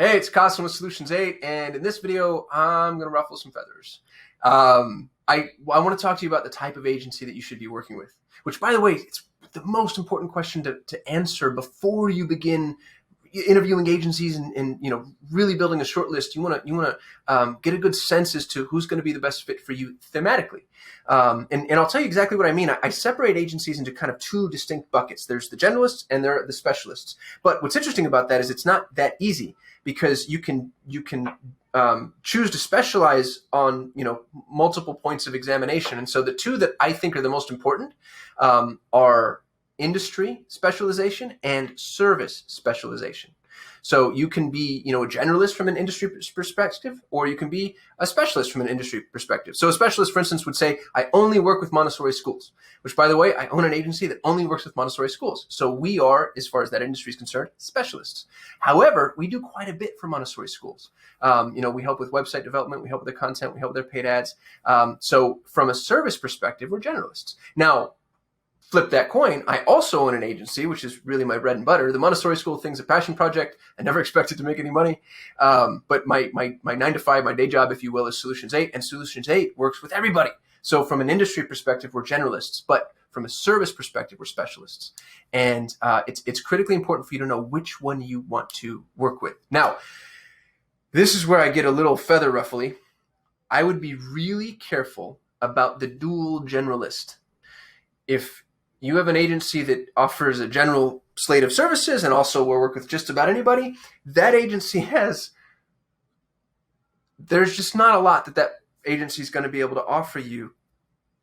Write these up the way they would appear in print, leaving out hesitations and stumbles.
Hey, it's Kasim with Solutions 8, and in this video, I'm going to ruffle some feathers. I want to talk to you about the type of agency that you should be working with, which, by the way, it's the most important question to answer before you begin interviewing agencies and really building a short list. You want to get a good sense as to who's going to be the best fit for you thematically. And I'll tell you exactly what I mean. I separate agencies into kind of two distinct buckets. There's the generalists and there are the specialists. But what's interesting about that is it's not that easy, because you can choose to specialize on multiple points of examination. And so the two that I think are the most important are industry specialization and service specialization. So you can be, a generalist from an industry perspective, or you can be a specialist from an industry perspective. So a specialist, for instance, would say, I only work with Montessori schools, which, by the way, I own an agency that only works with Montessori schools. So we are, as far as that industry is concerned, specialists. However, we do quite a bit for Montessori schools. We help with website development, we help with their content, we help with their paid ads. So from a service perspective, we're generalists. Now, flip that coin, I also own an agency, which is really my bread and butter. The Montessori school thing's a passion project. I never expected to make any money. But my 9 to 5, my day job, if you will, is Solutions 8, and Solutions 8 works with everybody. So from an industry perspective, we're generalists, but from a service perspective, we're specialists. And it's critically important for you to know which one you want to work with. Now, this is where I get a little feather ruffly. I would be really careful about the dual generalist. If you have an agency that offers a general slate of services and also will work with just about anybody, that agency there's just not a lot that agency is going to be able to offer you.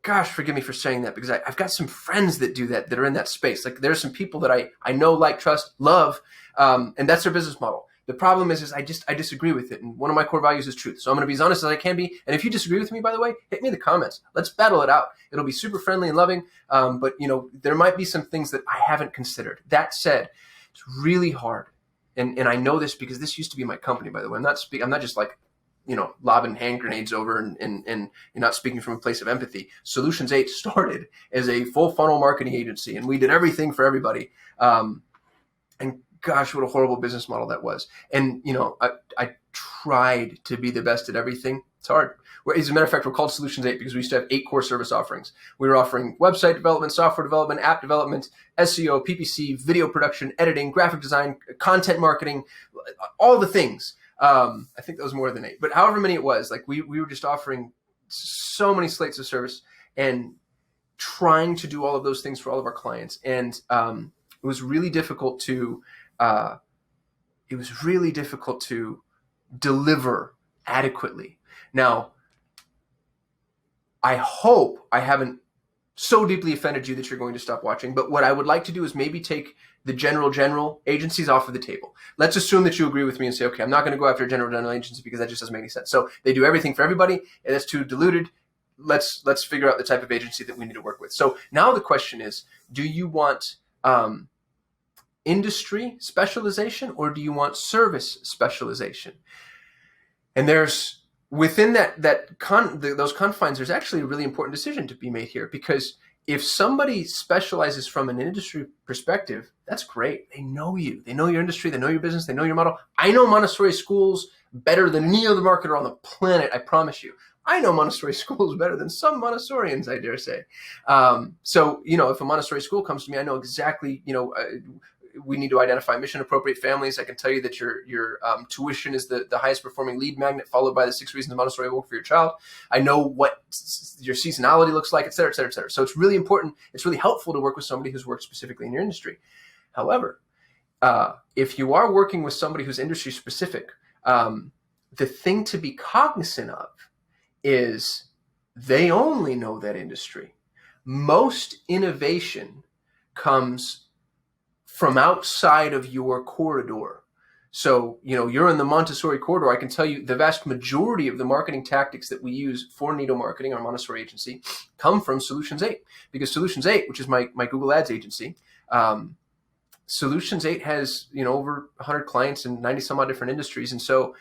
Gosh, forgive me for saying that, because I've got some friends that do that are in that space. Like, there's some people that I know, like, trust, love, and that's their business model. The problem is I disagree with it. And one of my core values is truth. So I'm going to be as honest as I can be. And if you disagree with me, by the way, hit me in the comments. Let's battle it out. It'll be super friendly and loving. But there might be some things that I haven't considered. That said, it's really hard. And I know this because this used to be my company, by the way. I'm not just like, lobbing hand grenades over and you're not speaking from a place of empathy. Solutions 8 started as a full funnel marketing agency, and we did everything for everybody. And gosh, what a horrible business model that was. And, I tried to be the best at everything. It's hard. As a matter of fact, we're called Solutions 8 because we used to have 8 core service offerings. We were offering website development, software development, app development, SEO, PPC, video production, editing, graphic design, content marketing, all the things. I think that was more than 8, but however many it was, like we were just offering so many slates of service and trying to do all of those things for all of our clients. And it was really difficult to deliver adequately. Now, I hope I haven't so deeply offended you that you're going to stop watching, but what I would like to do is maybe take the general agencies off of the table. Let's assume that you agree with me and say, okay, I'm not going to go after a general agency because that just doesn't make any sense. So they do everything for everybody, and that's too diluted. Let's figure out the type of agency that we need to work with. So now the question is, do you want industry specialization, or do you want service specialization? And there's within those confines, there's actually a really important decision to be made here, because if somebody specializes from an industry perspective, that's great. They know you. They know your industry. They know your business. They know your model. I know Montessori schools better than any other marketer on the planet, I promise you. I know Montessori schools better than some Montessorians, I dare say. So, if a Montessori school comes to me, I know exactly, we need to identify mission-appropriate families. I can tell you that your tuition is the highest performing lead magnet, followed by the 6 reasons Montessori will work for your child. I know what your seasonality looks like, et cetera, et cetera, et cetera. So it's really important. It's really helpful to work with somebody who's worked specifically in your industry. However, if you are working with somebody who's industry specific, the thing to be cognizant of is they only know that industry. Most innovation comes from outside of your corridor. So, you're in the Montessori corridor. I can tell you the vast majority of the marketing tactics that we use for Nido Marketing, our Montessori agency, come from Solutions 8. Because Solutions 8, which is my Google Ads agency, Solutions 8 has, over 100 clients in 90 some odd different industries. And so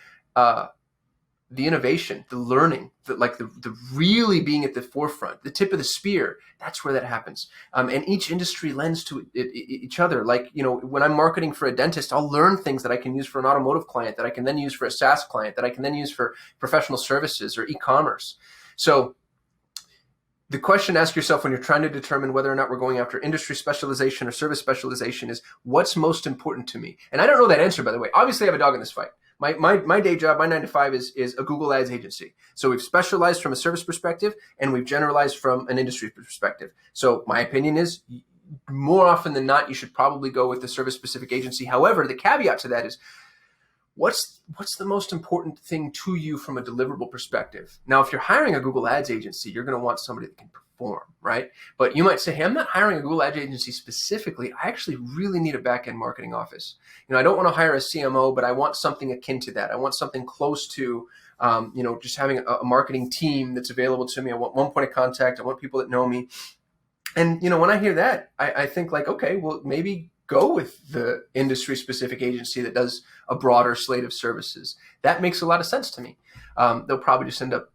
the innovation, the learning, the really being at the forefront, the tip of the spear, that's where that happens. And each industry lends to each other. Like, when I'm marketing for a dentist, I'll learn things that I can use for an automotive client, that I can then use for a SaaS client, that I can then use for professional services or e-commerce. So the question to ask yourself when you're trying to determine whether or not we're going after industry specialization or service specialization is, what's most important to me? And I don't know that answer, by the way. Obviously, I have a dog in this fight. My day job, my 9 to 5 is a Google Ads agency. So we've specialized from a service perspective, and we've generalized from an industry perspective. So my opinion is, more often than not, you should probably go with the service specific agency. However, the caveat to that is, what's the most important thing to you from a deliverable perspective? Now, if you're hiring a Google Ads agency, you're going to want somebody that can perform, right? But you might say, hey, I'm not hiring a Google Ads agency specifically. I actually really need a back-end marketing office. I don't want to hire a CMO, but I want something akin to that. I want something close to, just having a marketing team that's available to me. I want one point of contact. I want people that know me. And, when I hear that, I think like, okay, well, maybe go with the industry specific agency that does a broader slate of services. That makes a lot of sense to me. They'll probably just end up,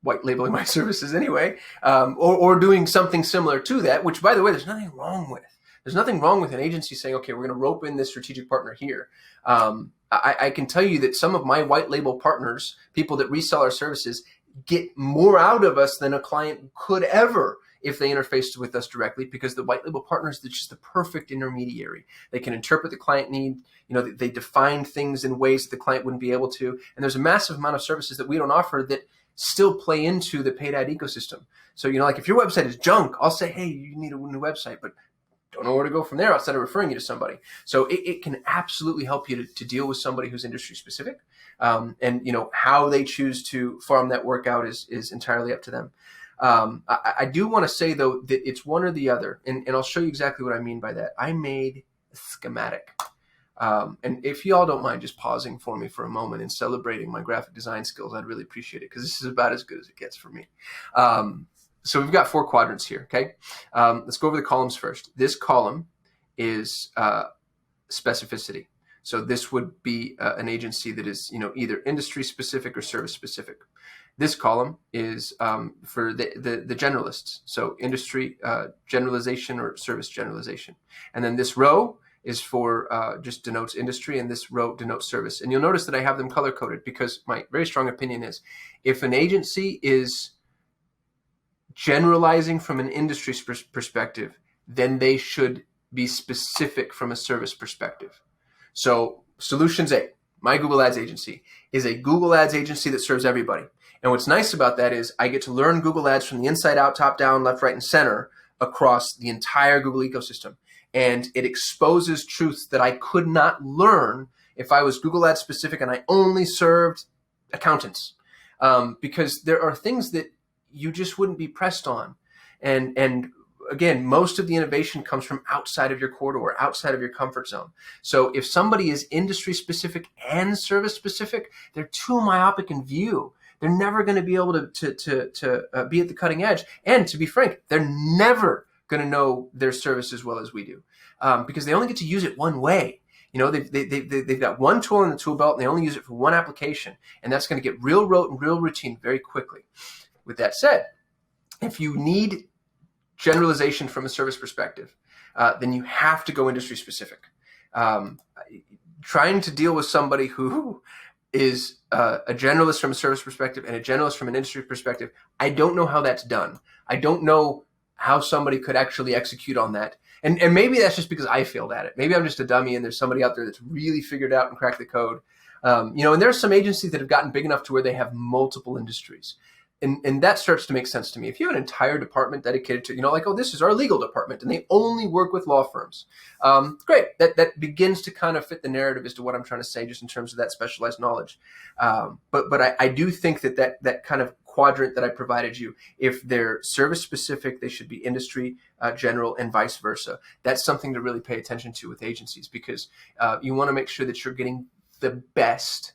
white labeling my services anyway, or doing something similar to that, which, by the way, there's nothing wrong with. There's nothing wrong with an agency saying, okay, we're going to rope in this strategic partner here. I can tell you that some of my white label partners, people that resell our services, get more out of us than a client could ever if they interfaced with us directly, because the white label partners, they're just the perfect intermediary. They can interpret the client need. They define things in ways that the client wouldn't be able to. And there's a massive amount of services that we don't offer that still play into the paid ad ecosystem. So, like if your website is junk, I'll say, hey, you need a new website, but don't know where to go from there outside of referring you to somebody. So it can absolutely help you to deal with somebody who's industry specific. And how they choose to farm that work out is entirely up to them. I do want to say, though, that it's one or the other, and I'll show you exactly what I mean by that. I made a schematic. And if you all don't mind just pausing for me for a moment and celebrating my graphic design skills, I'd really appreciate it, because this is about as good as it gets for me. So we've got 4 quadrants here, okay? Let's go over the columns first. This column is specificity. So this would be an agency that is, either industry specific or service specific. This column is for the generalists, so industry generalization or service generalization. And then this row is for just denotes industry, and this row denotes service. And you'll notice that I have them color coded, because my very strong opinion is, if an agency is generalizing from an industry perspective, then they should be specific from a service perspective. So Solutions 8, my Google Ads agency, is a Google Ads agency that serves everybody. And what's nice about that is I get to learn Google Ads from the inside out, top down, left, right, and center across the entire Google ecosystem. And it exposes truths that I could not learn if I was Google Ads specific and I only served accountants. Because there are things that you just wouldn't be pressed on. And again, most of the innovation comes from outside of your corridor, outside of your comfort zone. So if somebody is industry specific and service specific, they're too myopic in view. They're never going to be able to be at the cutting edge. And to be frank, they're never going to know their service as well as we do, because they only get to use it one way. They've got one tool in the tool belt, and they only use it for one application. And that's going to get real rote and real routine very quickly. With that said, if you need generalization from a service perspective, then you have to go industry specific. Trying to deal with somebody who is a generalist from a service perspective and a generalist from an industry perspective, I don't know how that's done. I don't know how somebody could actually execute on that. And maybe that's just because I failed at it. Maybe I'm just a dummy and there's somebody out there that's really figured out and cracked the code. And there are some agencies that have gotten big enough to where they have multiple industries. And that starts to make sense to me. If you have an entire department dedicated to, this is our legal department, and they only work with law firms, great. That begins to kind of fit the narrative as to what I'm trying to say, just in terms of that specialized knowledge. But I do think that kind of quadrant that I provided you, if they're service specific, they should be industry general, and vice versa. That's something to really pay attention to with agencies, because you want to make sure that you're getting the best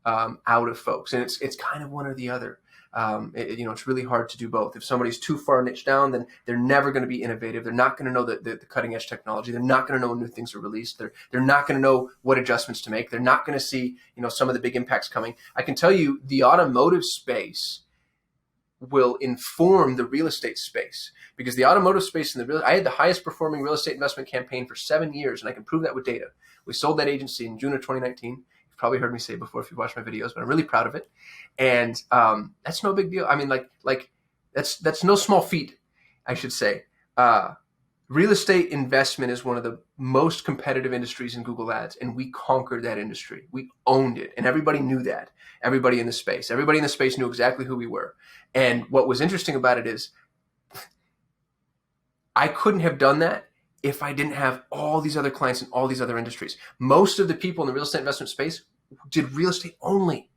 out of folks, and it's kind of one or the other. It's really hard to do both. If somebody's too far niche down, then they're never going to be innovative. They're not going to know the cutting edge technology. They're not going to know when new things are released. They're not going to know what adjustments to make. They're not going to see, some of the big impacts coming. I can tell you the automotive space will inform the real estate space, because the automotive space I had the highest performing real estate investment campaign for 7 years, and I can prove that with data. We sold that agency in June of 2019. You've probably heard me say it before if you've watched my videos, but I'm really proud of it. And that's no big deal. I mean, that's no small feat, I should say. Real estate investment is one of the most competitive industries in Google Ads, and we conquered that industry. We owned it, and everybody knew that. Everybody in the space knew exactly who we were. And what was interesting about it is I couldn't have done that if I didn't have all these other clients in all these other industries. Most of the people in the real estate investment space did real estate only.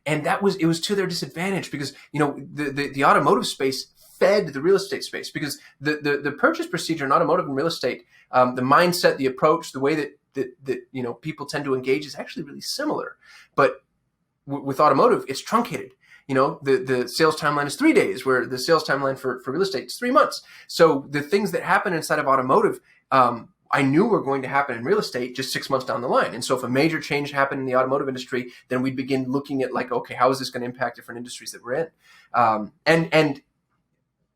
And it was to their disadvantage, because, the automotive space fed the real estate space, because the purchase procedure in automotive and real estate, the mindset, the approach, the way that people tend to engage is actually really similar. But with automotive, it's truncated. The sales timeline is 3 days, where the sales timeline for real estate is 3 months. So the things that happen inside of automotive, I knew were going to happen in real estate just 6 months down the line. And so if a major change happened in the automotive industry, then we'd begin looking at okay, how is this going to impact different industries that we're in? And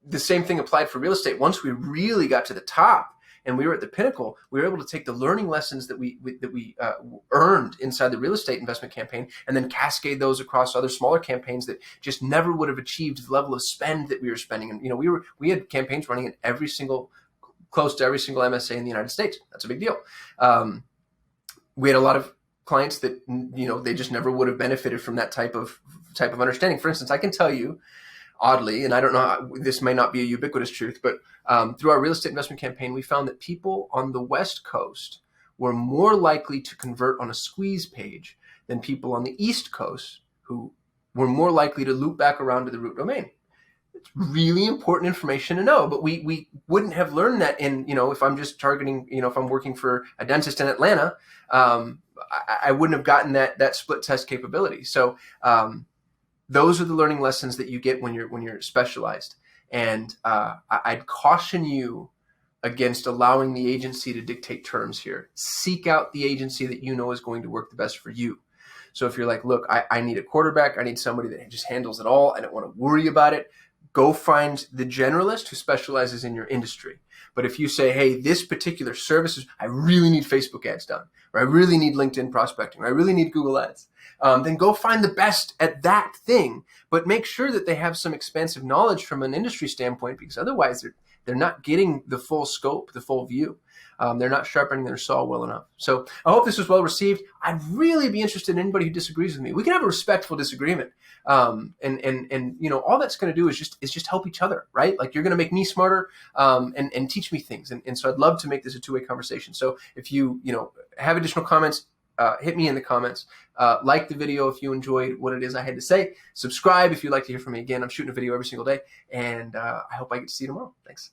the same thing applied for real estate. Once we really got to the top and we were at the pinnacle, we were able to take the learning lessons that we earned inside the real estate investment campaign, and then cascade those across other smaller campaigns that just never would have achieved the level of spend that we were spending. And we had campaigns running in close to every single MSA in the United States. That's a big deal. We had a lot of clients that they just never would have benefited from that type of understanding. For instance, I can tell you, oddly, and I don't know, this may not be a ubiquitous truth, but through our real estate investment campaign, we found that people on the West Coast were more likely to convert on a squeeze page than people on the East Coast, who were more likely to loop back around to the root domain. It's really important information to know, but we wouldn't have learned that if I'm just targeting, if I'm working for a dentist in Atlanta, I wouldn't have gotten that split test capability. So those are the learning lessons that you get when you're specialized. And I'd caution you against allowing the agency to dictate terms here. Seek out the agency that is going to work the best for you. So if you're like, look, I need a quarterback, I need somebody that just handles it all, I don't want to worry about it, go find the generalist who specializes in your industry. But if you say, hey, this particular service, I really need Facebook ads done, or I really need LinkedIn prospecting, or I really need Google ads, then go find the best at that thing. But make sure that they have some expansive knowledge from an industry standpoint, because otherwise they're not getting the full scope, the full view. They're not sharpening their saw well enough. So I hope this was well received. I'd really be interested in anybody who disagrees with me. We can have a respectful disagreement. And all that's going to do is just help each other, right? Like, you're going to make me smarter, and teach me things. And so I'd love to make this a two-way conversation. So if you have additional comments, hit me in the comments. Like the video if you enjoyed what it is I had to say. Subscribe if you'd like to hear from me again. I'm shooting a video every single day, and I hope I get to see you tomorrow. Thanks.